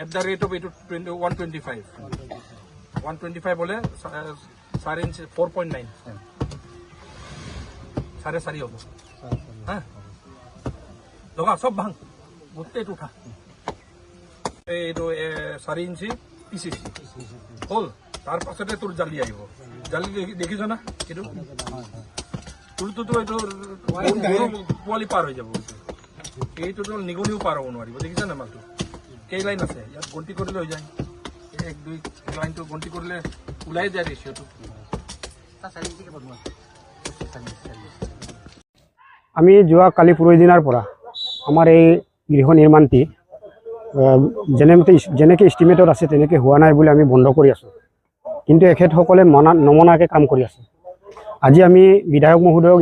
at the rate of 125. 125 बोले 4 inch 4.9 4.5 होगा हाँ लोगा सब भांग गुत्ते उठा ये तो 4 इंची PCC होल तार पासते तुर जाली आई वो जाली देखी जो ना किधर तुर तो ये वाली पार हो जाए वो ये तो निगोनियो पार होने वाली वो देखी जो ना मालूम कई लाइन আছে ইয়াত গন্তি কৰিলে হৈ যায় 1 2 লাইনটো গন্তি কৰিলে ওলাই যায় ৰেশিওটো আমি যোৱা কালি পৰহি দিনাৰ পৰা আমাৰ এই গৃহ নিৰ্মাণটি যেনেকৈ এষ্টিমেটত আছে তেনেকৈ হোৱা নাই বুলি আমি বন্ধ কৰি আছোঁ কিন্তু এখেতসকলে নমনাকৈ কাম কৰি আছে আজি আমি বিধায়ক মহোদয়ক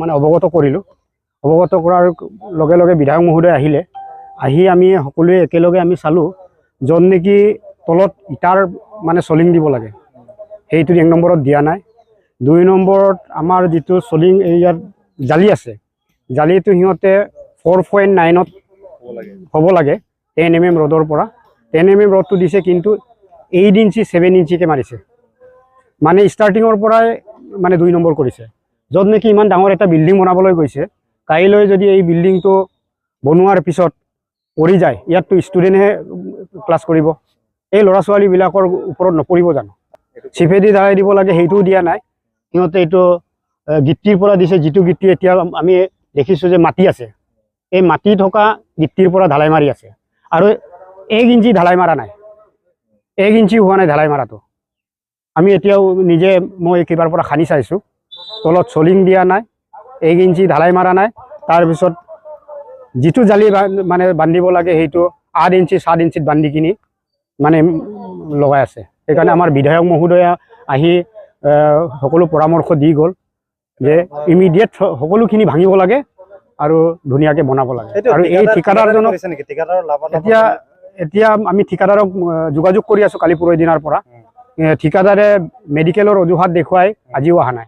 মানে অৱগত কৰিলোঁ অৱগত কৰাৰ লগে লগে বিধায়ক মহোদয় আহিলে আহি আমি সকলোৱে একেলগে আমি চালোঁ য'ত নেকি তলত ইটাৰ মানে চলিং দিব লাগে সেইটো 1 নম্বৰত দিয়া নাই 2 নম্বৰত আমাৰ যিটো চলিং ইয়াৰ জালি আছে জালিটো সিহঁতে 4.9ত হ'ব লাগে 10 mm ৰডৰ পৰা 10 mm ৰডটো দিছে কিন্তু 8 ইঞ্চি 7 ইঞ্চিকে মাৰিছে মানে ষ্টাৰ্টিঙৰ পৰাই মানে 2 নম্বৰ কৰিছে য'ত নেকি ইমান ডাঙৰ এটা বিল্ডিং বনাবলৈ গৈছে কাইলৈ যদি এই বিল্ডিংটো বনোৱাৰ পিছত পৰি যায় ইয়াততো ষ্টুডেণ্টে ক্লাছ কৰিব এই ল'ৰা ছোৱালীবিলাকৰ ওপৰত নপৰিব জানো চিফেদি ঢালাই দিব লাগে সেইটোও দিয়া নাই সিহঁতে এইটো গিট্টিৰ পৰা দিছে যিটো গিট্টি এতিয়া আমি দেখিছোঁ যে মাটি আছে এই মাটি থকা গিট্টিৰ পৰা ঢালাই মাৰি আছে আৰু 1 ইঞ্চি ঢালাই মাৰা নাই 1 ইঞ্চি হোৱা নাই ঢালাই মাৰাটো আমি এতিয়াও নিজে মই কিবাৰ পৰা খানি চাইছোঁ তলত চলিং দিয়া নাই 1 ইঞ্চি ঢালাই মাৰা নাই তাৰপিছত যিটো জালি মানে বান্ধিব লাগে সেইটো 8 ইঞ্চি 7 ইঞ্চিত বান্ধি কিনি মানে লগাই আছে সেইকাৰণে আমাৰ বিধায়ক মহোদয়ে আহি সকলো পৰামৰ্শ দি গ'ল যে ইমিডিয়েট সকলোখিনি ভাঙিব লাগে আৰু ধুনীয়াকৈ বনাব লাগে আৰু এই ঠিকাদাৰজনক এতিয়া আমি ঠিকাদাৰক যোগাযোগ কৰি আছোঁ কালি পৰহি দিনাৰ পৰা ঠিকাদাৰে মেডিকেলৰ অজুহাত দেখুৱাই আজিও অহা নাই